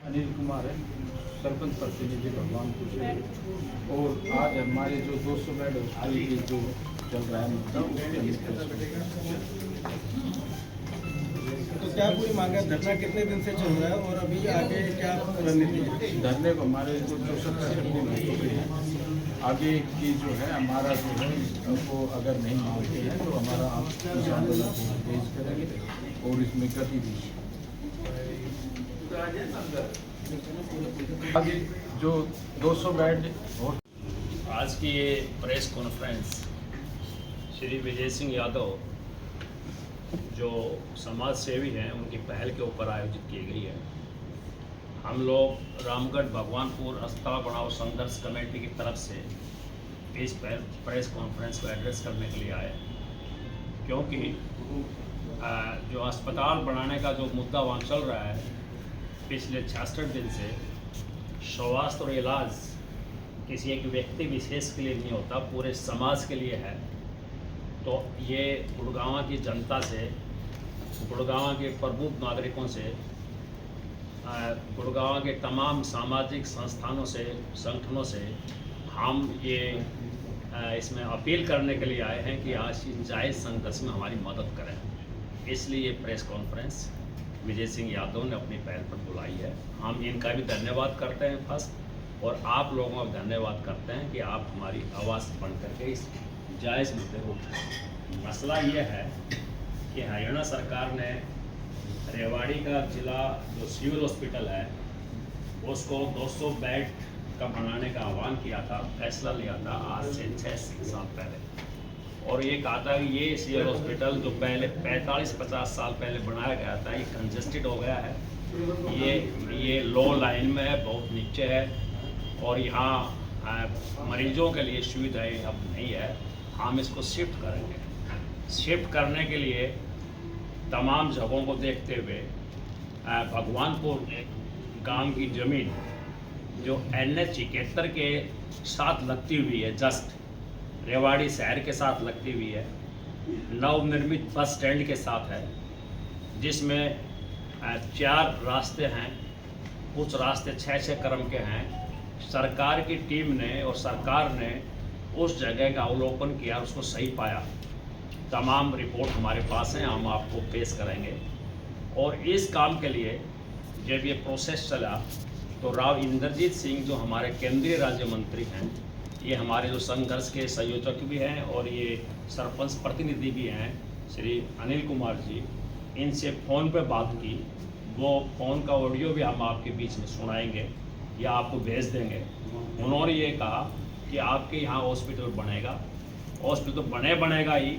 अनिल कुमार है, सरपंच प्रतिनिधि भगवानपुर से। और आज हमारे जो 200 बेड हॉस्पिटल की जो चल रहा है मुद्दा, उसके तो क्या पूरी मांग है? धरना कितने दिन से चल रहा है और अभी आगे क्या रणनीति है? धरने को हमारे जो 64 दिन हो चुके हैं, आगे की जो है हमारा जो है वो अगर नहीं मानते हैं तो हमारा किसान आंदोलन को तेज करेंगे और इसमें गति दी। आगे जो 200 बेड और आज की ये प्रेस कॉन्फ्रेंस श्री विजय सिंह यादव जो समाज सेवी हैं उनकी पहल के ऊपर आयोजित की गई है। हम लोग रामगढ़ भगवानपुर अस्पताल बढ़ाओ संघर्ष कमेटी की तरफ से इस प्रेस कॉन्फ्रेंस को एड्रेस करने के लिए आए, क्योंकि जो अस्पताल बनाने का जो मुद्दा वहाँ चल रहा है पिछले 66 दिन से, स्वास्थ्य और इलाज किसी एक व्यक्ति विशेष के लिए नहीं होता, पूरे समाज के लिए है। तो ये गुड़गांव की जनता से, गुड़गांव के प्रबुद्ध नागरिकों से, गुड़गांव के तमाम सामाजिक संस्थानों से, संगठनों से हम ये इसमें अपील करने के लिए आए हैं कि आज इस जायज़ संघर्ष में हमारी मदद करें। इसलिए ये प्रेस कॉन्फ्रेंस विजय सिंह यादव ने अपनी पहल पर बुलाई है। हम इनका भी धन्यवाद करते हैं फर्स्ट, और आप लोगों का धन्यवाद करते हैं कि आप हमारी आवाज़ बन करके इस जायज़ मुद्दे को उठाएं। मसला ये है कि हरियाणा सरकार ने रेवाड़ी का जिला जो सिविल हॉस्पिटल है उसको 200 बेड का बनाने का आह्वान किया था, फैसला लिया था आज से 6 साल पहले। और ये कहा था कि ये सिविल हॉस्पिटल जो पहले 45-50 साल पहले बनाया गया था, ये कंजेस्टेड हो गया है, ये लो लाइन में है, बहुत नीचे है, और यहाँ मरीजों के लिए सुविधाएं अब नहीं है। हम इसको शिफ्ट करेंगे। शिफ्ट करने के लिए तमाम जगहों को देखते हुए भगवानपुर गांव की ज़मीन जो NH 71 के साथ लगती हुई है, जस्ट रेवाड़ी शहर के साथ लगती हुई है, नवनिर्मित बस स्टैंड के साथ है, जिसमें 4 रास्ते हैं, कुछ रास्ते 6-6 क्रम के हैं। सरकार की टीम ने और सरकार ने उस जगह का अवलोकन किया, उसको सही पाया। तमाम रिपोर्ट हमारे पास हैं, हम आपको पेश करेंगे। और इस काम के लिए जब ये प्रोसेस चला तो राव इंद्रजीत सिंह जो हमारे केंद्रीय राज्य मंत्री हैं, ये हमारे जो संघर्ष के संयोजक भी हैं और ये सरपंच प्रतिनिधि भी हैं, श्री अनिल कुमार जी, इनसे फ़ोन पे बात की। वो फ़ोन का ऑडियो भी हम आपके बीच में सुनाएंगे या आपको भेज देंगे। उन्होंने ये कहा कि आपके यहाँ हॉस्पिटल बनेगा, हॉस्पिटल बनेगा ही,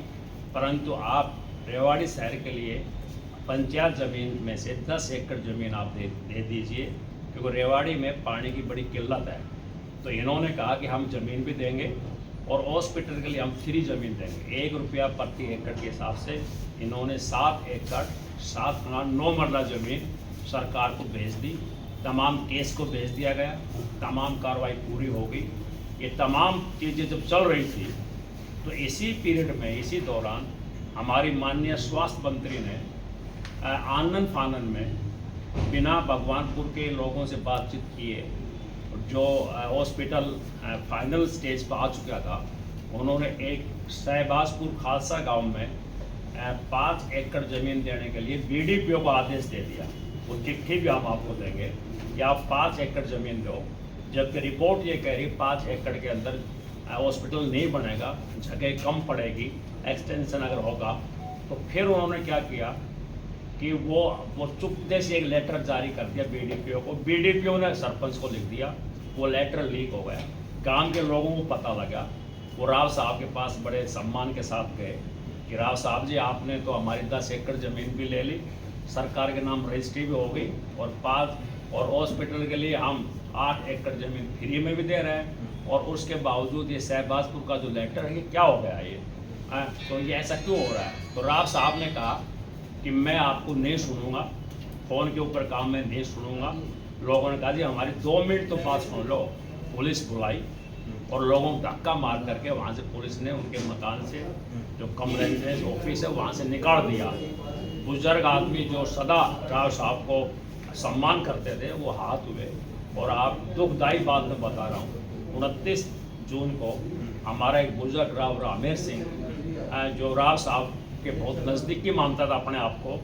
परंतु आप रेवाड़ी शहर के लिए पंचायत ज़मीन में से 10 एकड़ ज़मीन आप दे दीजिए, क्योंकि रेवाड़ी में पानी की बड़ी किल्लत है। तो इन्होंने कहा कि हम ज़मीन भी देंगे और हॉस्पिटल के लिए हम फ्री ज़मीन देंगे। 1 रुपया प्रति एकड़ के हिसाब से इन्होंने 7 एकड़ 7 कनाल 9 मरला ज़मीन सरकार को भेज दी। तमाम केस को भेज दिया गया, तमाम कार्रवाई पूरी हो गई। ये तमाम चीज़ें जब चल रही थी तो इसी पीरियड में, इसी दौरान हमारी माननीय स्वास्थ्य मंत्री ने आनन फानन में बिना भगवानपुर के लोगों से बातचीत किए, जो हॉस्पिटल फाइनल स्टेज पर आ चुका था, उन्होंने एक शहबाजपुर खालसा गांव में 5 एकड़ ज़मीन देने के लिए BDPO को आदेश दे दिया। वो चिट्ठी भी हम आपको देंगे कि आप 5 एकड़ ज़मीन दो, जबकि रिपोर्ट ये कह रही 5 एकड़ के अंदर हॉस्पिटल नहीं बनेगा, जगह कम पड़ेगी, एक्सटेंशन अगर होगा। तो फिर उन्होंने क्या किया कि वो चुपके से एक लेटर जारी कर दिया BDPO को। BDPO ने सरपंच को लिख दिया, वो लेटर लीक हो गया। गांव के लोगों को पता लगा, वो राव साहब के पास बड़े सम्मान के साथ गए कि राव साहब जी, आपने तो हमारी 10 एकड़ ज़मीन भी ले ली, सरकार के नाम रजिस्ट्री भी हो गई, और हॉस्पिटल के लिए हम 8 एकड़ ज़मीन फ्री में भी दे रहे हैं, और उसके बावजूद ये शहबाजपुर का जो लेटर है, ये क्या हो गया ये? तो ये ऐसा क्यों हो रहा है? तो राव साहब ने कहा कि मैं आपको नहीं सुनूंगा, फ़ोन के ऊपर काम में नहीं सुनूंगा। लोगों ने कहा जी हमारी 2 मिनट तो बात सुन लो। पुलिस बुलाई और लोगों को धक्का मार करके वहाँ से पुलिस ने उनके मकान से, जो कम रेजिडेंस ऑफिस है, वहाँ से निकाल दिया। बुजुर्ग आदमी जो सदा राव साहब को सम्मान करते थे वो हाथ हुए। और आप दुखदायी बात मैं बता रहा हूँ, 29 जून को हमारा एक बुजुर्ग राव रामेर सिंह, जो राव साहब के बहुत नज़दीकी मानता था अपने आप को,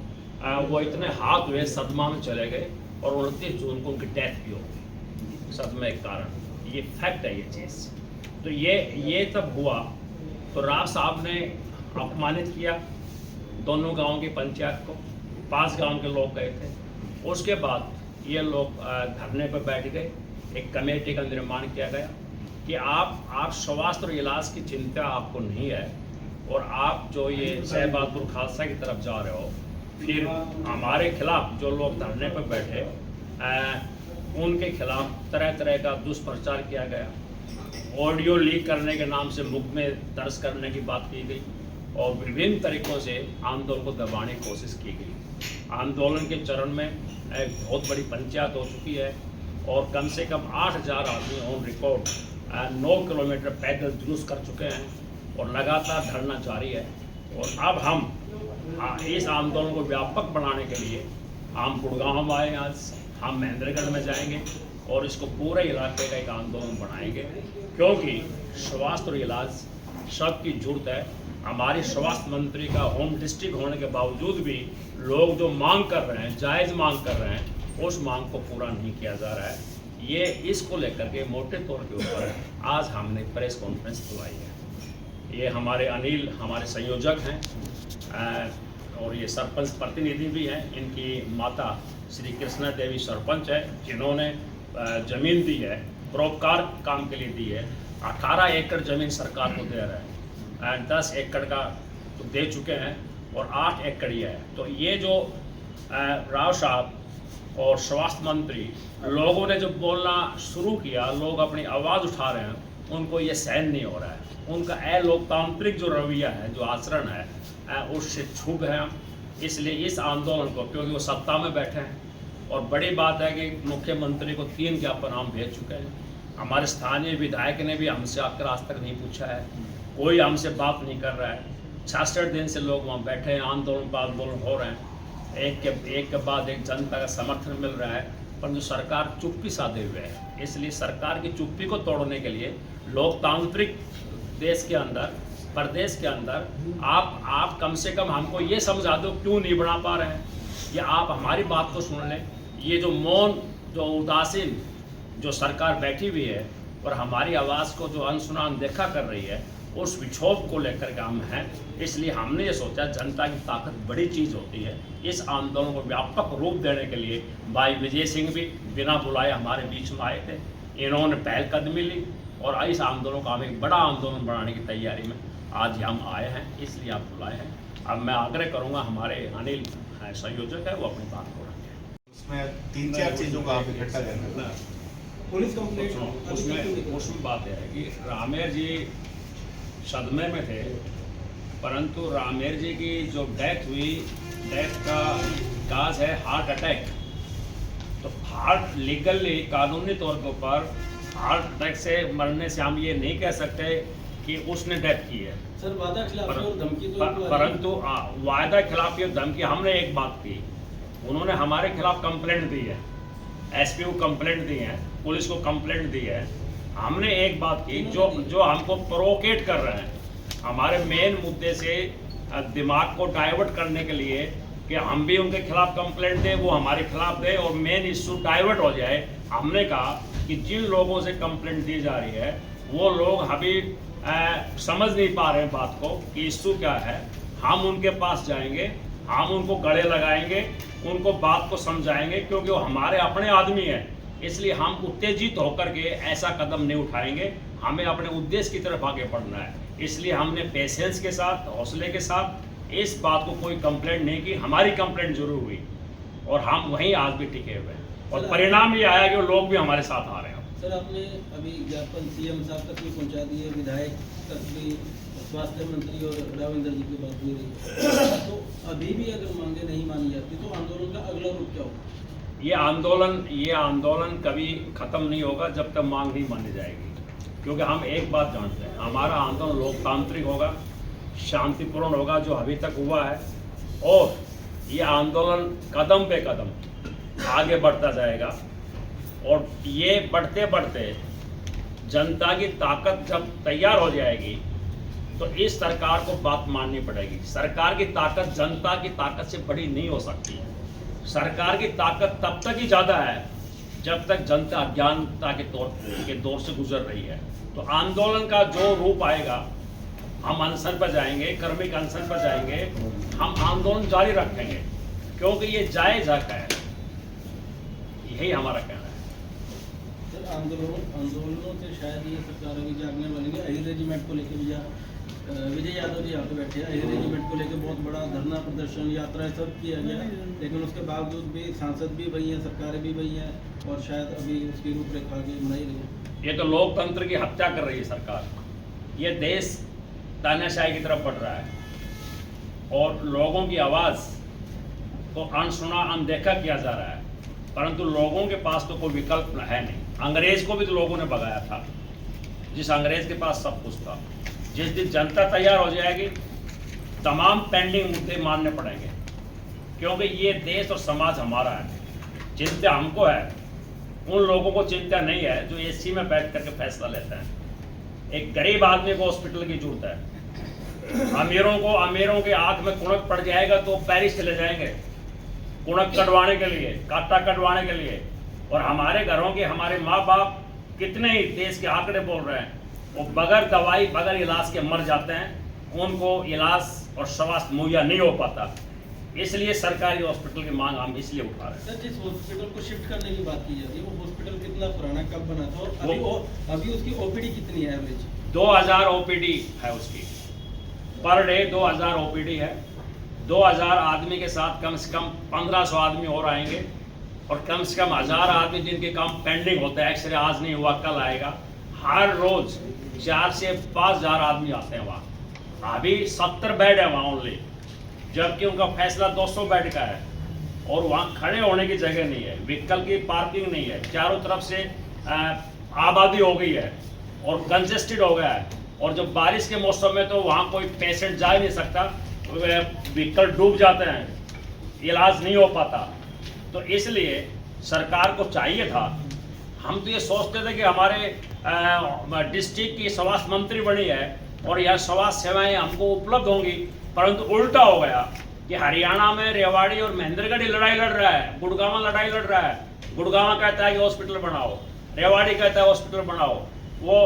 वो इतने हाथ हुए, सदमा में चले गए और 29 जून को उनकी डेथ भी हो गई सदमे के कारण। ये फैक्ट है ये चीज़। तो ये तब हुआ तो राव साहब ने अपमानित किया दोनों गाँव की पंचायत को, 5 गाँव के लोग गए थे। उसके बाद ये लोग धरने पर बैठ गए, एक कमेटी का निर्माण किया गया कि आप स्वास्थ्य और इलाज की चिंता आपको नहीं है और आप जो ये शह बहादुर खालसा की तरफ जा रहे हो, फिर हमारे खिलाफ जो लोग धरने पर बैठे उनके खिलाफ तरह तरह का दुष्प्रचार किया गया, ऑडियो लीक करने के नाम से मुकदमे दर्ज करने की बात की गई और विभिन्न तरीक़ों से आंदोलन को दबाने की कोशिश की गई। आंदोलन के चरण में एक बहुत बड़ी पंचायत हो चुकी है और कम से कम 8000 आदमी ऑन रिकॉर्ड 9 किलोमीटर पैदल जुलूस कर चुके हैं और लगातार धरना जारी है। और अब हम इस आंदोलन को व्यापक बनाने के लिए हम गुड़गांव में आए, आज हम महेंद्रगढ़ में जाएंगे और इसको पूरे इलाके का एक आंदोलन बनाएंगे, क्योंकि स्वास्थ्य और इलाज सबकी जरूरत है। हमारी स्वास्थ्य मंत्री का होम डिस्ट्रिक्ट होने के बावजूद भी लोग जो मांग कर रहे हैं, जायज़ मांग कर रहे हैं, उस मांग को पूरा नहीं किया जा रहा है। ये इसको लेकर के मोटे तौर के ऊपर आज हमने प्रेस कॉन्फ्रेंस बुलाई है। ये हमारे अनिल हमारे संयोजक हैं और ये सरपंच प्रतिनिधि भी हैं। इनकी माता श्री कृष्णा देवी सरपंच है, जिन्होंने ज़मीन दी है, परोपकार काम के लिए दी है। 18 एकड़ ज़मीन सरकार को दे रहा है, 10 एकड़ का तो दे चुके हैं और 8 एकड़ ये है। तो ये जो राव साहब और स्वास्थ्य मंत्री लोगों ने जब बोलना शुरू किया, लोग अपनी आवाज़ उठा रहे हैं, उनको ये सहन नहीं हो रहा है। उनका अलोकतांत्रिक जो रवैया है, जो आचरण है, उससे क्षुब्ध हैं हम। इसलिए इस आंदोलन को, क्योंकि वो सत्ता में बैठे हैं और बड़ी बात है कि मुख्यमंत्री को 3 ज्ञापन हम भेज चुके हैं। हमारे स्थानीय विधायक ने भी हमसे आकर आज तक नहीं पूछा है, कोई हमसे बात नहीं कर रहा है। 66 दिन से लोग वहाँ बैठे हैं, आंदोलन पर आंदोलन हो रहे हैं, एक के बाद एक जनता का समर्थन मिल रहा है, परंतु सरकार चुप्पी साधे हुए है। इसलिए सरकार की चुप्पी को तोड़ने के लिए लोकतांत्रिक देश के अंदर, प्रदेश के अंदर आप कम से कम हमको ये समझा दो क्यों नहीं बना पा रहे हैं, या आप हमारी बात को सुन लें। ये जो मौन, जो उदासीन जो सरकार बैठी हुई है और हमारी आवाज़ को जो अनसुना अनदेखा कर रही है, उस विक्षोभ को लेकर के हम हैं। इसलिए हमने ये सोचा जनता की ताकत बड़ी चीज़ होती है। इस आंदोलन को व्यापक रूप देने के लिए भाई विजय सिंह भी बिना बुलाए हमारे बीच में आए थे। इन्होंने पहलकदमी ली और इस आंदोलन को हम एक बड़ा आंदोलन बनाने की तैयारी में आज हम आए हैं, इसलिए आप बुलाए हैं। अब मैं आग्रह करूँगा, हमारे अनिल संयोजक है, वो अपनी बात को रखें। उसमें 3-4 चीज़ों का आप इकट्ठा करना। पुलिस कंप्लेंट उसमें बात है कि रामेर जी सदमे में थे, परंतु रामेर जी की जो डेथ हुई, डेथ का काज है हार्ट अटैक। तो हार्ट लीगली, कानूनी तौर के ऊपर हार्ट अटैक से मरने से हम ये नहीं कह सकते कि उसने डेथ की है। सर, वादा खिलाफी और धमकी तो परंतु वायदा खिलाफी और धमकी, हमने एक बात की, उन्होंने हमारे खिलाफ कंप्लेंट दी है, एसपी को कंप्लेंट दी है, पुलिस को कंप्लेंट दी है। हमने एक बात की, जो हमको प्रोवोकेट कर रहे हैं, हमारे मेन मुद्दे से दिमाग को डाइवर्ट करने के लिए कि हम भी उनके खिलाफ कंप्लेंट दें, वो हमारे खिलाफ दें और मेन इशू डाइवर्ट हो जाए। हमने कहा कि जिन लोगों से कंप्लेंट दी जा रही है वो लोग अभी समझ नहीं पा रहे हैं बात को कि इशू क्या है। हम उनके पास जाएंगे, हम उनको गले लगाएंगे, उनको बात को समझाएंगे, क्योंकि वो हमारे अपने आदमी हैं। इसलिए हम उत्तेजित होकर के ऐसा कदम नहीं उठाएंगे, हमें अपने उद्देश्य की तरफ आगे बढ़ना है। इसलिए हमने पेशेंस के साथ, हौसले के साथ इस बात को कोई कंप्लेंट नहीं की। हमारी कंप्लेंट जरूर हुई और हम वहीं आज भी टिके हुए हैं और परिणाम ये आया कि लोग भी हमारे साथ आ रहे हैं। सर, आपने अभी ज्ञापन सीएम साहब तक भी पहुंचा दिए, विधायक तक भी, स्वास्थ्य मंत्री और राविंदर जी की बात हुई रही, तो अभी भी अगर मांगे नहीं मानी जाती तो आंदोलन का अगला रूप क्या होगा? ये आंदोलन कभी ख़त्म नहीं होगा जब तक मांग नहीं मानी जाएगी, क्योंकि हम एक बात जानते हैं, हमारा आंदोलन लोकतांत्रिक होगा, शांतिपूर्ण होगा, जो अभी तक हुआ है। और ये आंदोलन कदम पे कदम आगे बढ़ता जाएगा। और ये बढ़ते बढ़ते जनता की ताकत जब तैयार हो जाएगी तो इस सरकार को बात माननी पड़ेगी। सरकार की ताकत जनता की ताकत से बड़ी नहीं हो सकती। सरकार की ताकत तब तक ही ज़्यादा है जब तक जनता अज्ञानता के दौर से गुजर रही है। तो आंदोलन का जो रूप आएगा, हम अनशन पर जाएंगे, कर्मिक अनशन पर जाएंगे, हम आंदोलन जारी रखेंगे, क्योंकि ये जायज़ हक है। यही हमारा कहना है। सर, आंदोलनों से शायद ये सरकार अभी जागने वाली है। अहिर रेजिमेंट को लेकर भी विजय यादव जी यहाँ पे बैठे हैं। अहिर रेजिमेंट को लेकर बहुत बड़ा धरना प्रदर्शन, यात्रा सब किया गया, लेकिन उसके बावजूद भी सांसद भी वही हैं, सरकारें भी वही हैं, और शायद अभी उसकी रूपरेखा आगे बनाई रही है। ये तो लोकतंत्र की हत्या कर रही है सरकार। ये देश तानाशाही की तरफ बढ़ रहा है और लोगों की आवाज़ को अनसुना, अनदेखा किया जा रहा है। परंतु लोगों के पास तो कोई विकल्प है नहीं। अंग्रेज को भी तो लोगों ने भगाया था, जिस अंग्रेज के पास सब कुछ था। जिस दिन जनता तैयार हो जाएगी, तमाम पेंडिंग मुद्दे मानने पड़ेंगे, क्योंकि ये देश और समाज हमारा है। चिंता हमको है, उन लोगों को चिंता नहीं है जो एसी में बैठ करके फैसला लेते हैं। एक गरीब आदमी को हॉस्पिटल की जरूरत है। अमीरों के आंख में कुणक पड़ जाएगा तो पेरिस चले जाएंगे कुणक कटवाने के लिए, कांटा कटवाने के लिए। और हमारे घरों के हमारे माँ बाप कितने ही देश के आंकड़े बोल रहे हैं, वो बगैर दवाई बगैर इलाज के मर जाते हैं। उनको इलाज और स्वास्थ्य मुहैया नहीं हो पाता। इसलिए सरकारी हॉस्पिटल की मांग हम इसलिए उठा रहे हैं। सर, जिस हॉस्पिटल को शिफ्ट करने की बात की जाती है, वो हॉस्पिटल कितना पुराना, कब बना था, और अभी उसकी ओपीडी कितनी है एवरेज? 2000 ओपीडी है उसकी, पर डे 2000 ओपीडी है। 2000 आदमी के साथ कम से कम 1500 आदमी और आएंगे, और कम से कम 1000 आदमी जिनके काम पेंडिंग होते हैं, एक्सरे आज नहीं हुआ कल आएगा। हर रोज 4 से 5000 आदमी आते हैं वहाँ। अभी 70 बेड है वहाँ ओनली, जबकि उनका फैसला 200 बेड का है। और वहाँ खड़े होने की जगह नहीं है, व्हीकल की पार्किंग नहीं है, चारों तरफ से आबादी हो गई है और कंजेस्टेड हो गया है। और जब बारिश के मौसम में तो वहाँ कोई पेशेंट जा ही नहीं सकता, व्हीकल डूब जाते हैं, इलाज नहीं हो पाता। तो इसलिए सरकार को चाहिए था, हम तो ये सोचते थे कि हमारे डिस्ट्रिक्ट की स्वास्थ्य मंत्री बनी है और यह स्वास्थ्य सेवाएं हमको उपलब्ध होंगी, परंतु उल्टा हो गया कि हरियाणा में रेवाड़ी और महेंद्रगढ़ लड़ाई लड़ रहा है, गुड़गांव लड़ाई लड़ रहा है। गुड़गांव कहता है कि हॉस्पिटल बनाओ, रेवाड़ी कहता है हॉस्पिटल बनाओ। वो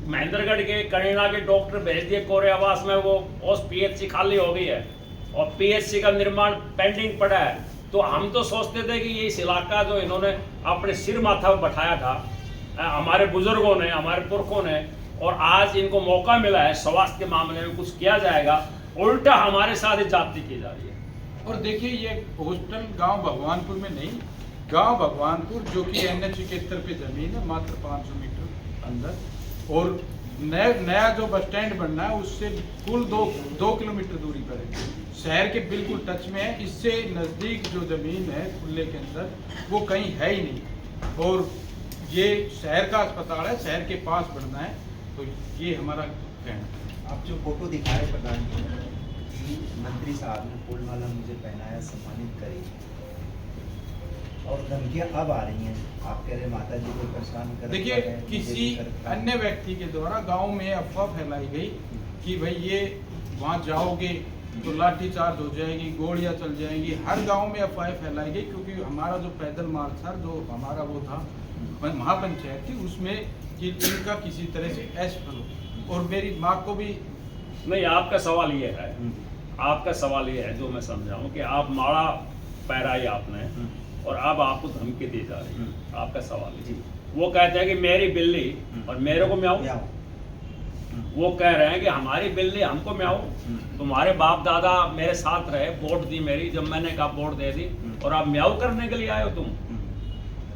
महेंद्रगढ़ के करीना के डॉक्टर भेज दिए कोरे आवास में, वो पीएचसी खाली हो गई है और पीएचसी का निर्माण पेंडिंग पड़ा है। तो हम तो सोचते थे कि ये इस इलाका जो इन्होंने अपने सिर माथा पर बैठाया था, हमारे बुजुर्गों ने, हमारे पुरखों ने, और आज इनको मौका मिला है स्वास्थ्य के मामले में कुछ किया जाएगा, उल्टा हमारे साथ ही जाति की जा रही है। और देखिए, ये हॉस्टल गांव भगवानपुर में नहीं, गांव भगवानपुर जो कि NH 71 पे जमीन है, मात्र 500 मीटर अंदर, और नया जो बस स्टैंड बनना है उससे कुल 2 किलोमीटर दूरी पर है, शहर के बिल्कुल टच में है। इससे नज़दीक जो ज़मीन है खुले के अंदर वो कहीं है ही नहीं, और ये शहर का अस्पताल है, शहर के पास बनना है। तो ये हमारा कहना। आप जो फोटो दिखाए प्रधान जी, मंत्री साहब ने फूल माला मुझे पहनाया, सम्मानित करी, और धमकियां अब आ रही हैं। आप कह रहे माता जी को परेशान कर। देखिए, किसी अन्य व्यक्ति के द्वारा गांव में अफवाह फैलाई गई कि भाई ये वहाँ जाओगे तो लाठीचार्ज हो जाएगी, गोलियां चल जाएंगी। हर गांव में अफवाहें फैलाई गई, क्योंकि हमारा जो पैदल मार्च था, जो हमारा वो था महापंचायत थी, उसमें कि इनका किसी तरह से असफल हो। और मेरी माँ को भी नहीं, आपका सवाल ये है, आपका सवाल ये है जो मैं समझाऊं कि आप माड़ा पैराई आपने और अब आपको धमकी दी जा रही है। आपका सवाल है, वो कहते हैं कि मेरी बिल्ली और मेरे को म्याऊं। वो कह रहे हैं कि हमारी बिल्ली हमको म्याऊं, तुम्हारे बाप दादा मेरे साथ रहे, वोट दी मेरी, जब मैंने कहा वोट दे दी, और आप म्याऊं करने के लिए आए हो तुम।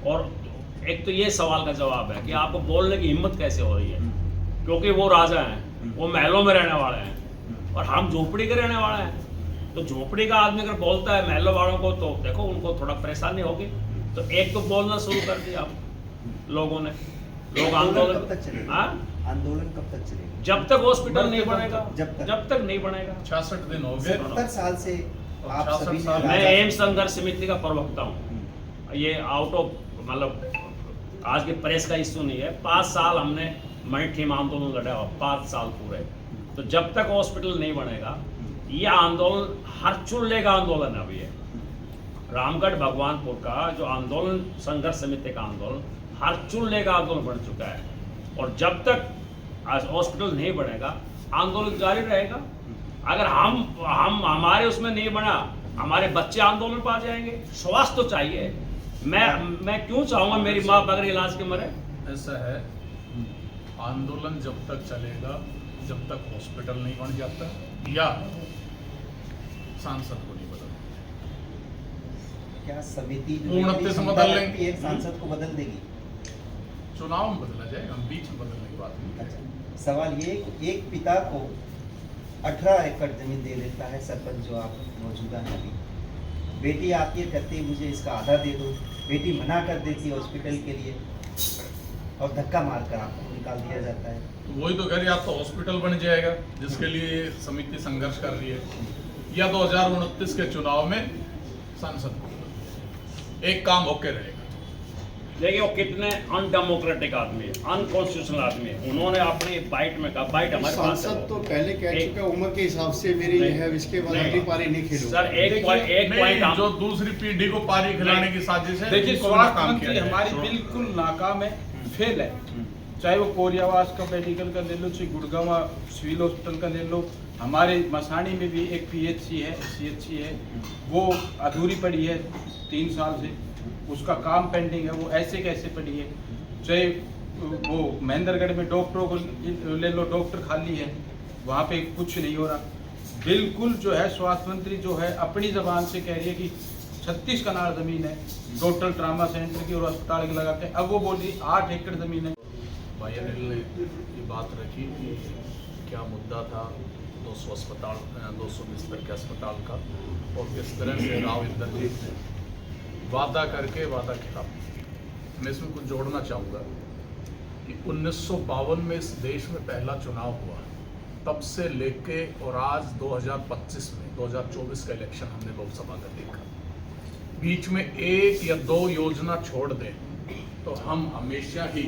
और एक तो ये सवाल का जवाब है कि आपको बोलने की हिम्मत कैसे हो रही है, क्योंकि वो राजा हैं, वो महलों में रहने वाले हैं और हम झोपड़ी के रहने वाले हैं। तो झोपड़ी का आदमी अगर बोलता है महलों वालों को, तो देखो उनको थोड़ा परेशानी होगी। तो एक तो बोलना शुरू कर दिया आप लोगों ने। लोग आंदोलन कब तक चलेगा? आंदोलन कब तक चलेगा? जब तक हॉस्पिटल नहीं बनेगा, जब तक नहीं बनेगा। 66 दिन हो गए। 70 साल से आप सभी मैं एम्स संघर्ष समिति का प्रवक्ता हूँ। ये आउट ऑफ मतलब आज के प्रेस का इश्यू नहीं है। 5 साल हमने मणिठीम आंदोलन लड़ा हुआ, 5 साल पूरे। तो जब तक हॉस्पिटल नहीं बनेगा, ये आंदोलन हर चुल्ले का आंदोलन है। अभी ये रामगढ़ भगवानपुर का जो आंदोलन, संघर्ष समिति का आंदोलन हर चुल्ले का आंदोलन बन चुका है। और जब तक हॉस्पिटल नहीं बनेगा, आंदोलन जारी रहेगा। अगर हम हमारे उसमें नहीं बना, हमारे बच्चे आंदोलन पर आ जाएंगे। स्वास्थ्य तो चाहिए। मैं क्यों चाहूंगा मेरी माँ बगैर इलाज के मरे? ऐसा है, आंदोलन जब तक चलेगा, जब तक हॉस्पिटल नहीं बन जाता या सांसद को नहीं बदलता। क्या समिति पूर्णतः से बदल लेंगे। एक सांसद को बदल देगी? चुनाव में बदला जाएगा, हम बीच में बदलने की बात नहीं। अच्छा, सवाल ये, एक पिता को 18 एकड़ जमीन दे देता है सरपंच जो आप मौजूदा हैं अभी, बेटी आती है कहती है मुझे इसका आधा दे दो, बेटी मना कर देती है हॉस्पिटल के लिए और धक्का मारकर आपको निकाल दिया जाता है। वही तो कह रही, आप तो हॉस्पिटल बन जाएगा जिसके लिए समिति संघर्ष कर रही है, या 2029 के चुनाव में सांसद को एक काम होके रहेगा। देखिए वो कितने अनडेमोक्रेटिक आदमी है, अनकॉन्स्टिट्यूशनल आदमी है। उन्होंने अपनी बाइट में कहा, बाइट हमारे पास है। सांसद तो पहले कह चुका उम्र के हिसाब से मेरी ये है, इसके बाद अगली पारी नहीं खेलूंगा। सर एक पॉइंट जो दूसरी पीढ़ी को पारी खिलाने की साजिश है। देखिए, उनको स्वास्थ्य काम मंत्री किया हमारी जाए। बिल्कुल नाकाम है, फेल है। चाहे वो कोरियावास का मेडिकल का ले लो, चाहे गुड़गांव सिविल हॉस्पिटल का ले लो, हमारे मसाणी में भी एक PHC है, CHC है, वो अधूरी पड़ी है 3 साल से, उसका काम पेंडिंग है। वो ऐसे कैसे पड़ी है? चाहे वो महेंद्रगढ़ में डॉक्टरों को ले लो, डॉक्टर खाली है, वहाँ पे कुछ नहीं हो रहा। बिल्कुल जो है स्वास्थ्य मंत्री जो है अपनी जबान से कह रही है कि 36 कनाल जमीन है टोटल ट्रामा सेंटर की और अस्पताल की लगा के, अब वो बोल रही 8 एकड़ जमीन है। भाई अनिल ने ये बात रखी कि क्या मुद्दा था 200 बिस्तर के अस्पताल का, और किस तरह से राव इंद्रजीत ने वादा करके वादा खिलाफ। मैं इसमें कुछ जोड़ना चाहूँगा कि 1952 में इस देश में पहला चुनाव हुआ, तब से लेके और आज 2025 में 2024 का इलेक्शन हमने लोकसभा का देखा। बीच में 1 या 2 योजना छोड़ दें तो हम हमेशा ही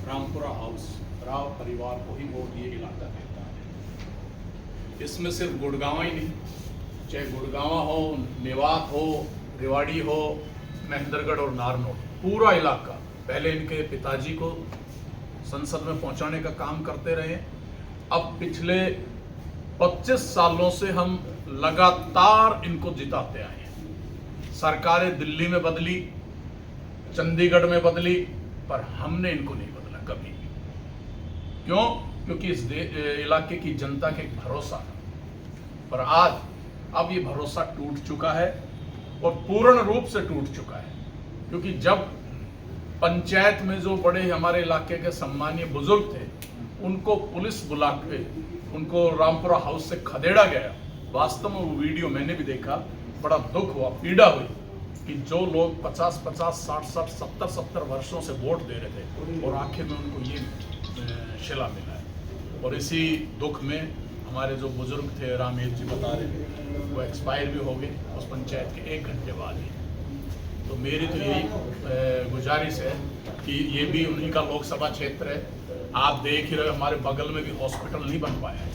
रामपुरा हाउस, राव परिवार को ही वोट ये इलाका देता है। इसमें सिर्फ गुड़गांव ही नहीं, चाहे गुड़गांव हो, मेवात हो, रेवाड़ी हो, महेंद्रगढ़ और नारनौल, पूरा इलाका पहले इनके पिताजी को संसद में पहुंचाने का काम करते रहे। अब पिछले 25 सालों से हम लगातार इनको जिताते आए हैं। सरकारें दिल्ली में बदली, चंडीगढ़ में बदली, पर हमने इनको नहीं बदला कभी भी। क्यों? क्योंकि इस इलाके की जनता के भरोसा था। पर आज अब ये भरोसा टूट चुका है और पूर्ण रूप से टूट चुका है। क्योंकि जब पंचायत में जो बड़े हमारे इलाके के सम्मानीय बुजुर्ग थे, उनको पुलिस बुला के उनको रामपुरा हाउस से खदेड़ा गया। वास्तव में वो वीडियो मैंने भी देखा, बड़ा दुख हुआ, पीड़ा हुई कि जो लोग 50, 60, 70 वर्षों से वोट दे रहे थे और आखिर में उनको ये शिला मिला है। और इसी दुख में हमारे जो बुजुर्ग थे, रामेश जी बता रहे थे, वो एक्सपायर भी हो गए उस पंचायत के 1 घंटे बाद ही। तो मेरी तो यही गुजारिश है कि ये भी उन्हीं का लोकसभा क्षेत्र है। आप देख ही रहे, हमारे बगल में भी हॉस्पिटल नहीं बन पाया है,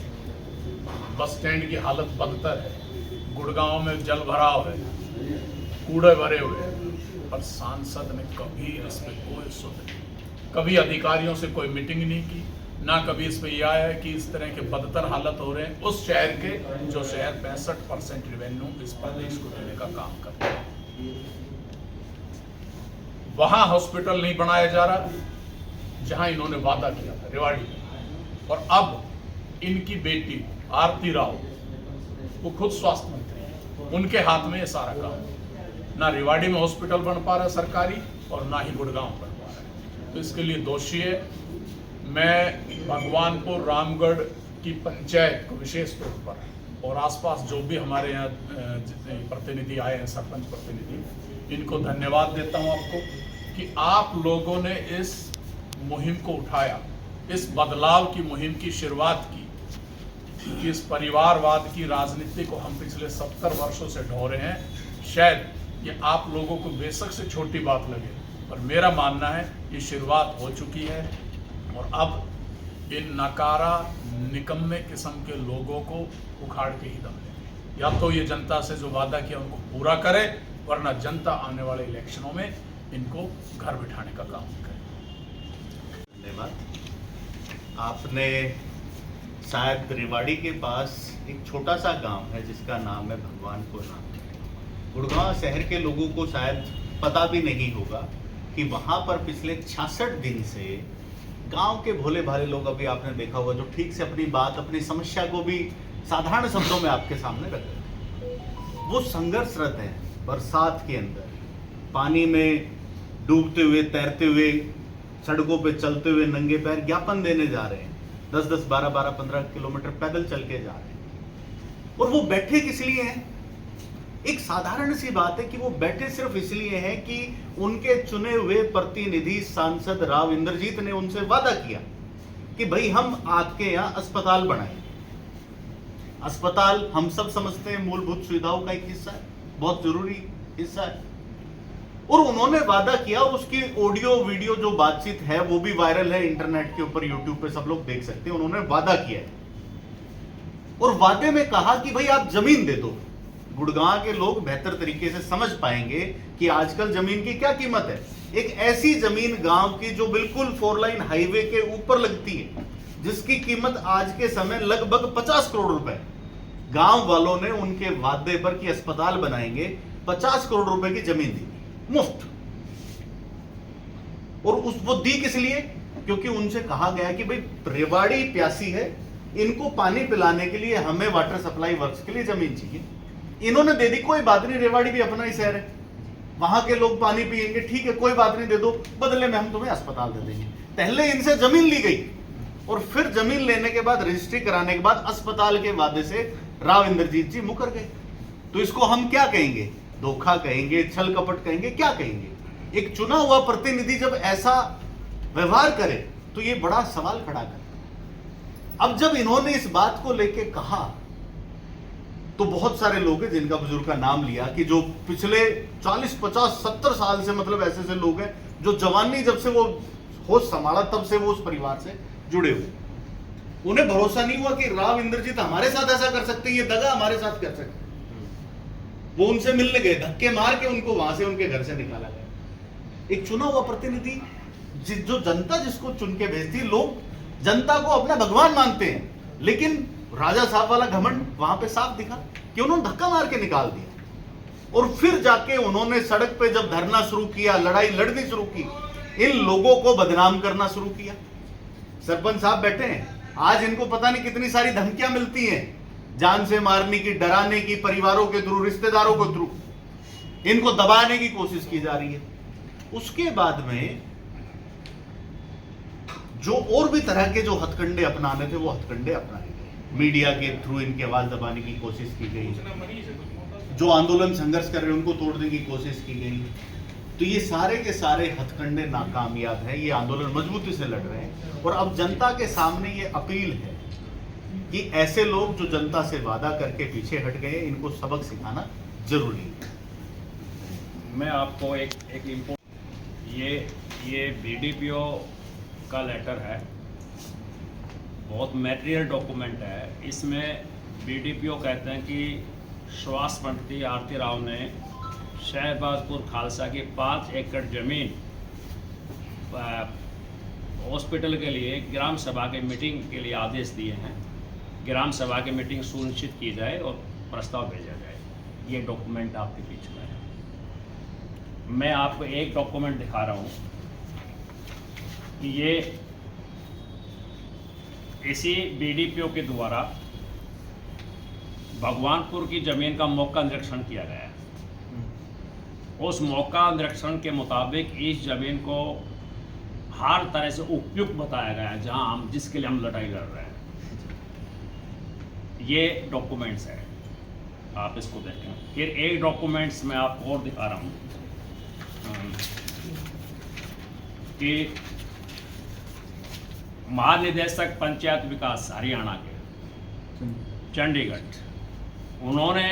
बस स्टैंड की हालत बदतर है, गुड़गांव में जल भराव है, कूड़े भरे हुए, पर सांसद ने कभी इस पर कोई सुध नहीं, कभी अधिकारियों से कोई मीटिंग नहीं की, ना कभी इस पर यह आया है कि इस तरह के बदतर हालत हो रहे हैं उस शहर के, जो शहर 65% रेवेन्यू इस प्रदेश को देने का काम करता है। वहां हॉस्पिटल नहीं बनाया जा रहा जहां इन्होंने वादा किया था, रेवाड़ी में। और अब इनकी बेटी आरती राव, वो खुद स्वास्थ्य मंत्री है, उनके हाथ में ये सारा काम। ना रेवाड़ी में हॉस्पिटल बन पा रहा है सरकारी, और ना ही गुड़गांव बन पा रहा है। तो इसके लिए दोषी है। मैं भगवानपुर रामगढ़ की पंचायत को विशेष तौर पर, और आसपास जो भी हमारे यहाँ जितने प्रतिनिधि आए हैं, सरपंच प्रतिनिधि, इनको धन्यवाद देता हूँ आपको कि आप लोगों ने इस मुहिम को उठाया, इस बदलाव की मुहिम की शुरुआत की। कि इस परिवारवाद की राजनीति को हम पिछले 70 वर्षों से ढो रहे हैं, शायद ये आप लोगों को बेशक से छोटी बात लगे, पर मेरा मानना है ये शुरुआत हो चुकी है और अब इन नकारा निकम्मे किस्म के लोगों को उखाड़ के ही दम देंगे। या तो ये जनता से जो वादा किया उनको पूरा करे, वरना जनता आने वाले इलेक्शनों में इनको घर बिठाने का काम करे। धन्यवाद। आपने शायद रेवाड़ी के पास एक छोटा सा गांव है जिसका नाम है भगवानपुर। गुड़गांव शहर के लोगों को शायद पता भी नहीं होगा कि वहां पर पिछले 66 दिन से गांव के भोले भाले लोग, अभी आपने देखा होगा, जो ठीक से अपनी बात, अपनी समस्या को भी साधारण शब्दों में आपके सामने रख रहे हैं, वो संघर्षरत है। बरसात के अंदर पानी में डूबते हुए, तैरते हुए, सड़कों पे चलते हुए, नंगे पैर ज्ञापन देने जा रहे हैं। 10-10, 12-12, 15 किलोमीटर पैदल चल के जा रहे हैं। और वो बैठे किस लिए हैं? एक साधारण सी बात है कि वो बैठे सिर्फ इसलिए हैं कि उनके चुने हुए प्रतिनिधि सांसद राव इंद्रजीत ने उनसे वादा किया कि भाई हम आपके यहाँ अस्पताल बनाएंगे। अस्पताल हम सब समझते हैं मूलभूत सुविधाओं का एक हिस्सा है, बहुत जरूरी हिस्सा है। और उन्होंने वादा किया और उसकी ऑडियो वीडियो जो बातचीत है वो भी वायरल है इंटरनेट के ऊपर, यूट्यूब पे सब लोग देख सकते हैं। उन्होंने वादा किया है और वादे में कहा कि भाई आप जमीन दे दो। गुड़गांव के लोग बेहतर तरीके से समझ पाएंगे कि आजकल जमीन की क्या कीमत है। एक ऐसी जमीन गांव की जो बिल्कुल 4 लाइन हाईवे के ऊपर लगती है, जिसकी कीमत आज के समय लगभग 50 करोड़ रुपए। गांव वालों ने उनके वादे पर कि अस्पताल बनाएंगे 50 करोड़ रुपए की जमीन दी मुफ्त। और वो दी किस लिए? क्योंकि उनसे कहा गया कि भाई रेवाड़ी प्यासी है, इनको पानी पिलाने के लिए हमें वाटर सप्लाई वर्क्स के लिए जमीन चाहिए। इन्होंने दे दी, कोई बात नहीं, रेवाड़ी भी अपना ही शहर है, वहां के लोग पानी पिएंगे, ठीक है, कोई बात नहीं, दे दो, बदले में हम तुम्हें अस्पताल दे देंगे। पहले इनसे जमीन ली गई और फिर जमीन लेने के बाद, रजिस्ट्री कराने के बाद अस्पताल के वादे से राव इंद्रजीत जी मुकर गए। तो इसको हम क्या कहेंगे? धोखा कहेंगे, छल कपट कहेंगे, क्या कहेंगे? एक चुना हुआ प्रतिनिधि जब ऐसा व्यवहार करे तो ये बड़ा सवाल खड़ा कर। अब जब इन्होंने इस बात को लेके कहा तो बहुत सारे लोग हैं जिनका बुजुर्ग का नाम लिया कि जो पिछले 40, 50, 70 साल से, मतलब ऐसे ऐसे लोग हैं जो जवानी जब से वो होश संभाला तब से वो उस परिवार से जुड़े हुए। उन्हें भरोसा नहीं हुआ कि राव इंद्रजीत हमारे साथ ऐसा कर सकते, ये दगा हमारे साथ कर सकते। वो उनसे मिलने गए, धक्के मार के उनको वहां से, उनके घर से निकाला गया। एक चुना हुआ प्रतिनिधि, जो जनता जिसको चुन के भेजती, लोग जनता को अपना भगवान मानते हैं, लेकिन राजा साहब वाला घमंड वहां पे साफ दिखा कि उन्होंने धक्का मार के निकाल दिया। और फिर जाके उन्होंने सड़क पे जब धरना शुरू किया, लड़ाई लड़नी शुरू की, इन लोगों को बदनाम करना शुरू किया। सरपंच साहब बैठे हैं, आज इनको पता नहीं कितनी सारी धमकियां मिलती हैं, जान से मारने की, डराने की, परिवारों के थ्रू, रिश्तेदारों के थ्रू इनको दबाने की कोशिश की जा रही है। उसके बाद में जो और भी तरह के जो हथकंडे अपनाने थे वो हथकंडे अपनाए गए। मीडिया के थ्रू इनकी आवाज दबाने की कोशिश की गई, जो आंदोलन संघर्ष कर रहे हैं उनको तोड़ने की कोशिश की गई। तो ये सारे के सारे हथकंडे नाकामयाब हैं। ये आंदोलन मजबूती से लड़ रहे हैं और अब जनता के सामने ये अपील है कि ऐसे लोग जो जनता से वादा करके पीछे हट गए, इनको सबक सिखाना जरूरी है। मैं आपको एक ये बीडीपीओ का लेटर है, बहुत मैटेरियल डॉक्यूमेंट है। इसमें बीडीपीओ कहते हैं कि स्वास्थ्य मंत्री आरती राव ने शहबाजपुर खालसा की 5 एकड़ जमीन हॉस्पिटल के लिए ग्राम सभा की मीटिंग के लिए आदेश दिए हैं। ग्राम सभा की मीटिंग सुनिश्चित की जाए और प्रस्ताव भेजा जाए। ये डॉक्यूमेंट आपके बीच में है। मैं आपको एक डॉक्यूमेंट दिखा रहा हूँ कि ये इसी बीडीपीओ के द्वारा भगवानपुर की जमीन का मौका निरीक्षण किया गया है। उस मौका निरीक्षण के मुताबिक इस जमीन को हर तरह से उपयुक्त बताया गया है, जहां हम जिसके लिए हम लड़ाई लड़ रहे हैं। ये डॉक्यूमेंट्स है, आप इसको देखें। फिर एक डॉक्यूमेंट्स मैं आपको और दिखा रहा हूँ कि महानिदेशक पंचायत विकास हरियाणा के चंडीगढ़, उन्होंने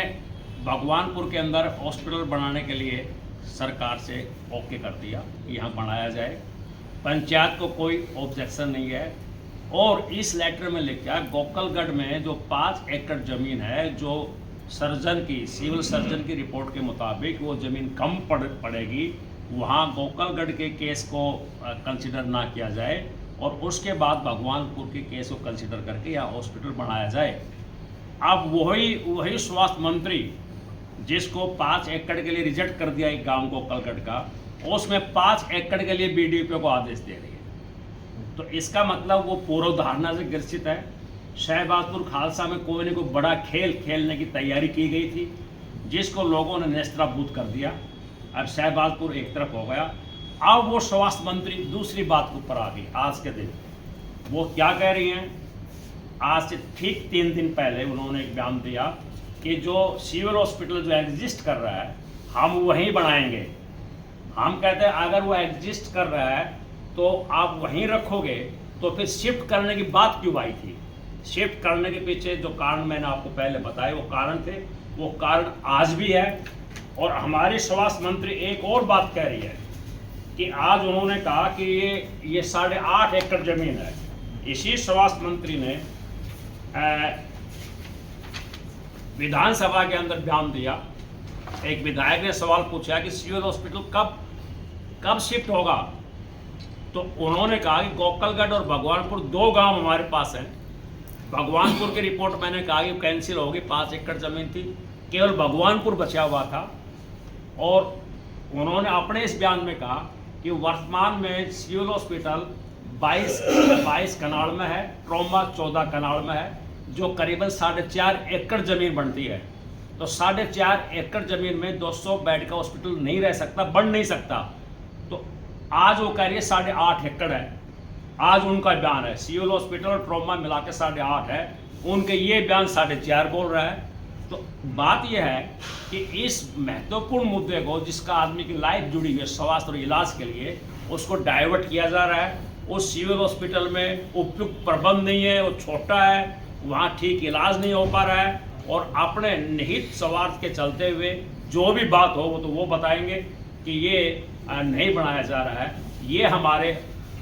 भगवानपुर के अंदर हॉस्पिटल बनाने के लिए सरकार से ओके कर दिया, यहाँ बनाया जाए। पंचायत को कोई ऑब्जेक्शन नहीं है। और इस लेटर में लिखा गोकलगढ़ में जो 5 एकड़ ज़मीन है, जो सर्जन की, सिविल सर्जन की रिपोर्ट के मुताबिक वो ज़मीन कम पड़ेगी, वहाँ गोकलगढ़ के केस को कंसिडर ना किया जाए और उसके बाद भगवानपुर के केस को कंसिडर करके यहाँ हॉस्पिटल बनाया जाए। अब वही स्वास्थ्य मंत्री जिसको 5 एकड़ के लिए रिजेक्ट कर दिया एक गांव गोकलगढ़ का, उसमें 5 एकड़ के लिए बीडीपी को आदेश दे रही है। तो इसका मतलब वो पूर्व धारणा से ग्रसित है। शहबाजपुर खालसा में कोई न कोई बड़ा खेल खेलने की तैयारी की गई थी, जिसको लोगों ने नेस्तनाबूद कर दिया। अब शहबाजपुर एक तरफ हो गया। अब वो स्वास्थ्य मंत्री दूसरी बात के ऊपर आ गई। आज के दिन वो क्या कह रही हैं, आज से ठीक 3 दिन पहले उन्होंने एक बयान दिया कि जो सिविल हॉस्पिटल जो एग्जिस्ट कर रहा है हम वहीं बनाएंगे। हम कहते हैं अगर वो एग्जिस्ट कर रहा है तो आप वहीं रखोगे, तो फिर शिफ्ट करने की बात क्यों आई थी? शिफ्ट करने के पीछे जो कारण मैंने आपको पहले बताए वो कारण थे, वो कारण आज भी है। और हमारी स्वास्थ्य मंत्री एक और बात कह रही है कि आज उन्होंने कहा कि ये 8.5 एकड़ जमीन है। इसी स्वास्थ्य मंत्री ने विधानसभा के अंदर बयान दिया। एक विधायक ने सवाल पूछा कि सिविल हॉस्पिटल कब शिफ्ट होगा, तो उन्होंने कहा कि गोकलगढ़ और भगवानपुर 2 गांव हमारे पास हैं। भगवानपुर की रिपोर्ट मैंने कहा कि कैंसिल होगी, 5 एकड़ जमीन थी, केवल भगवानपुर बचा हुआ था। और उन्होंने अपने इस बयान में कहा कि वर्तमान में सिविल हॉस्पिटल 22 कनाल में है, ट्रॉमा 14 कनाल में है, जो करीबन 4.5 एकड़ ज़मीन बनती है। तो 4.5 एकड़ ज़मीन में 200 बेड का हॉस्पिटल नहीं रह सकता, बन नहीं सकता। तो आज वो कह रही है 8.5 एकड़ है। आज उनका बयान है, सिविल हॉस्पिटल और ट्रॉमा मिला के 8.5 है, उनके ये बयान 4.5 बोल रहा है। तो बात यह है कि इस महत्वपूर्ण मुद्दे को, जिसका आदमी की लाइफ जुड़ी हुई है स्वास्थ्य और इलाज के लिए, उसको डाइवर्ट किया जा रहा है। उस सिविल हॉस्पिटल में उपयुक्त प्रबंध नहीं है, वो छोटा है, वहाँ ठीक इलाज नहीं हो पा रहा है। और अपने निहित स्वार्थ के चलते हुए जो भी बात हो वो तो वो बताएंगे कि ये नहीं बनाया जा रहा है। ये हमारे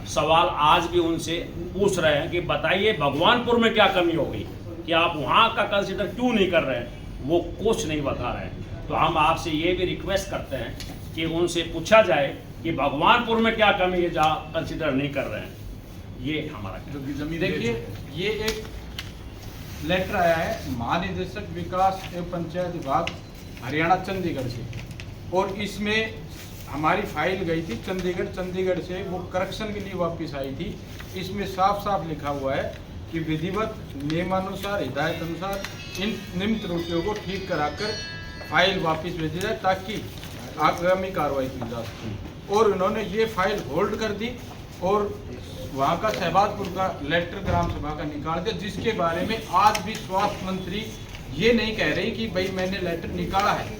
सवाल आज भी उनसे पूछ रहे हैं कि बताइए भगवानपुर में क्या कमी हो गई कि आप वहाँ का कंसिडर क्यों नहीं कर रहे हैं, वो कुछ नहीं बता रहे हैं। तो हम आपसे ये भी रिक्वेस्ट करते हैं कि उनसे पूछा जाए कि भगवानपुर में क्या कमी है जहाँ कंसिडर नहीं कर रहे हैं। ये हमारा जमीन। देखिए, ये एक लेटर आया है महानिदेशक विकास एवं पंचायत विभाग हरियाणा चंडीगढ़ से, और इसमें हमारी फाइल गई थी चंडीगढ़ से, वो करेक्शन के लिए वापस आई थी। इसमें साफ साफ लिखा हुआ है कि विधिवत नियमानुसार हिदायत अनुसार इन निम्न त्रुटियों को ठीक कराकर फाइल वापस भेजी जाए ताकि आगामी कार्रवाई की जा सके। और उन्होंने ये फाइल होल्ड कर दी और वहाँ का शहबाजपुर का लेटर ग्राम सभा का निकाल दिया, जिसके बारे में आज भी स्वास्थ्य मंत्री ये नहीं कह रही कि भाई मैंने लेटर निकाला है,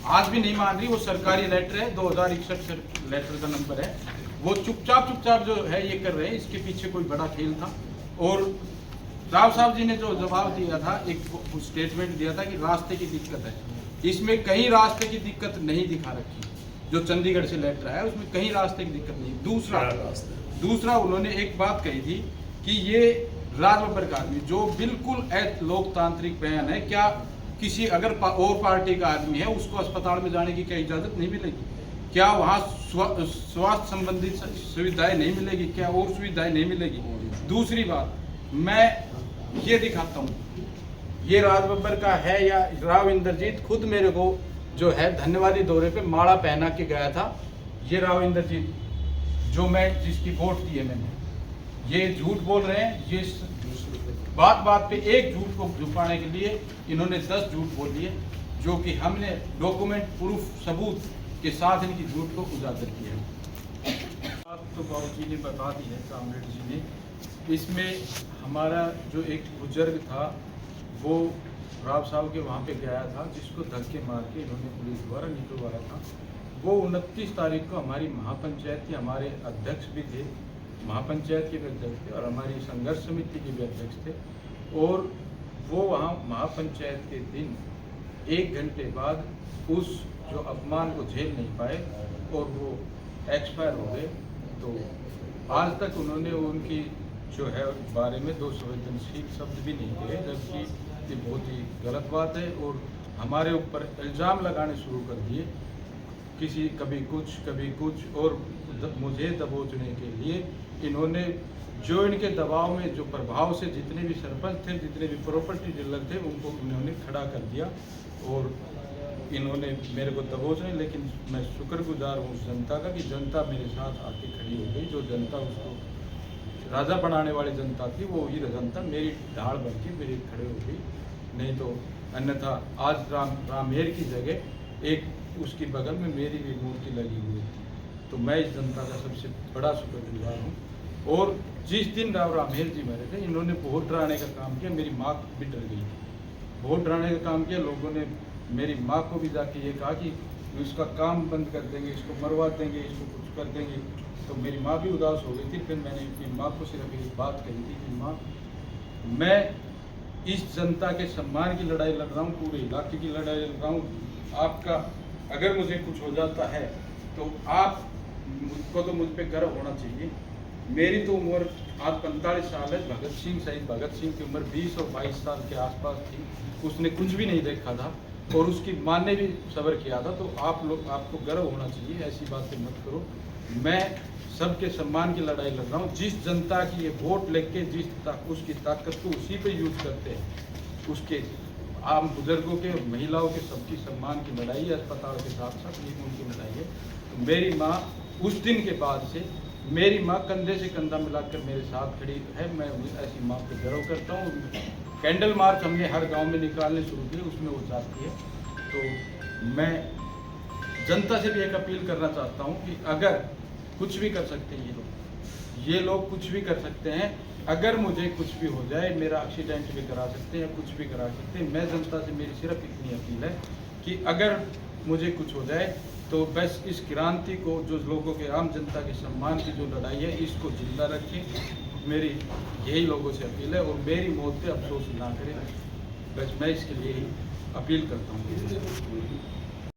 आज भी नहीं मान रही। वो सरकारी लेटर है, 2061 लेटर का नंबर है। वो चुपचाप जो है ये कर रहे हैं, इसके पीछे कोई बड़ा खेल था। और राव साहब जी ने जो जवाब दिया था, एक स्टेटमेंट दिया था कि रास्ते की दिक्कत है, इसमें कहीं रास्ते की दिक्कत नहीं दिखा रखी। जो चंडीगढ़ से लेटर आया उसमें कहीं रास्ते की दिक्कत नहीं। दूसरा उन्होंने एक बात कही थी कि ये राजबब्बर का आदमी जो बिल्कुल लोकतांत्रिक बयान है, क्या किसी अगर और पार्टी का आदमी है उसको अस्पताल में जाने की क्या इजाज़त नहीं मिलेगी? क्या वहाँ स्वास्थ्य संबंधित सुविधाएं नहीं मिलेगी? क्या और सुविधाएं नहीं मिलेगी? दूसरी बात, मैं ये दिखाता हूँ, ये राजबब्बर का है या राव इंद्रजीत खुद मेरे को जो है धन्यवादी दौरे पे माला पहना के गया था। ये राव इंद्रजीत जो मैं जिसकी वोट दी है मैंने, ये झूठ बोल रहे हैं। ये बात पे एक झूठ को छुपाने के लिए इन्होंने 10 झूठ बोल दिए, जो कि हमने डॉक्यूमेंट प्रूफ सबूत के साथ इनकी झूठ को उजागर किया है। बात तो बाबू जी ने बता दी है, कामरेड जी ने। इसमें हमारा जो एक बुजुर्ग था वो राव साहब के वहाँ पे गया था, जिसको धक्के मार के इन्होंने पुलिस द्वारा निकलवाया था। वो 29 तारीख को हमारी महापंचायत के हमारे अध्यक्ष भी थे, महापंचायत के भी अध्यक्ष थे और हमारी संघर्ष समिति के भी अध्यक्ष थे। और वो वहाँ महापंचायत के दिन 1 घंटे बाद उस जो अपमान को झेल नहीं पाए और वो एक्सपायर हो गए। तो आज तक उन्होंने उनकी जो है बारे में 2 संवेदनशील शब्द भी नहीं कहे, जबकि ये बहुत ही गलत बात है। और हमारे ऊपर इल्ज़ाम लगाने शुरू कर दिए, कभी कुछ और मुझे दबोचने के लिए इन्होंने जो इनके दबाव में जो प्रभाव से जितने भी सरपंच थे, जितने भी प्रॉपर्टी डीलर थे, उनको इन्होंने खड़ा कर दिया और इन्होंने मेरे को दबोचने। लेकिन मैं शुक्रगुजार हूँ उस जनता का कि जनता मेरे साथ आके खड़ी हो गई। जो जनता उसको राजा बनाने वाली जनता थी, वो ही जनता मेरी ढाल बन के मेरे खड़े हो गई। नहीं तो अन्यथा आज रामेर की जगह एक उसकी बगल में मेरी भी मूर्ति लगी हुई थी। तो मैं इस जनता का सबसे बड़ा शुक्रगुजार हूँ। और जिस दिन रामेर जी मरे थे, इन्होंने बहुत डराने का काम किया, मेरी माँ भी डर गई थी। बहुत डराने का काम किया, लोगों ने मेरी माँ को भी जाके ये कहा कि इसका काम बंद कर देंगे, इसको मरवा देंगे, इसको कुछ कर देंगे। तो मेरी माँ भी उदास हो गई थी। फिर मैंने अपनी माँ को सिर्फ एक बात कही थी कि माँ, मैं इस जनता के सम्मान की लड़ाई लड़ रहा हूँ, पूरे इलाके की लड़ाई लड़ रहा हूँ। आपका अगर मुझे कुछ हो जाता है तो आपको तो मुझ पर गर्व होना चाहिए। मेरी तो उम्र आज 45 साल है। भगत सिंह, शहीद भगत सिंह की उम्र 20 और 22 साल के आसपास थी। उसने कुछ भी नहीं देखा था और उसकी माँ ने भी सब्र किया था। तो आपको गर्व होना चाहिए, ऐसी बातें मत करो। मैं सबके सम्मान की लड़ाई लड़ रहा हूँ। जिस जनता की ये वोट लेके उसकी ताकत को उसी पे यूज करते हैं, उसके आम बुजुर्गों के, महिलाओं के, सबकी सम्मान की लड़ाई है। अस्पताल के साथ साथ ये उनकी लड़ाई है। तो मेरी माँ उस दिन के बाद से, मेरी माँ कंधे से कंधा मिलाकर मेरे साथ खड़ी है। मैं ऐसी माँ पे गर्व करता हूँ। कैंडल मार्च हमने हर गांव में निकालने शुरू किए, उसमें वो जाती है। तो मैं जनता से भी एक अपील करना चाहता हूँ कि अगर कुछ भी कर सकते हैं ये लोग कुछ भी कर सकते हैं। अगर मुझे कुछ भी हो जाए, मेरा एक्सीडेंट भी करा सकते हैं, कुछ भी करा सकते हैं। मैं जनता से मेरी सिर्फ इतनी अपील है कि अगर मुझे कुछ हो जाए तो बस इस क्रांति को, जो लोगों के, आम जनता के सम्मान की जो लड़ाई है, इसको जिंदा रखें। मेरी यही लोगों से अपील है। और मेरी मौत पे अफसोस ना करें, बस मैं इसके लिए अपील करता हूँ।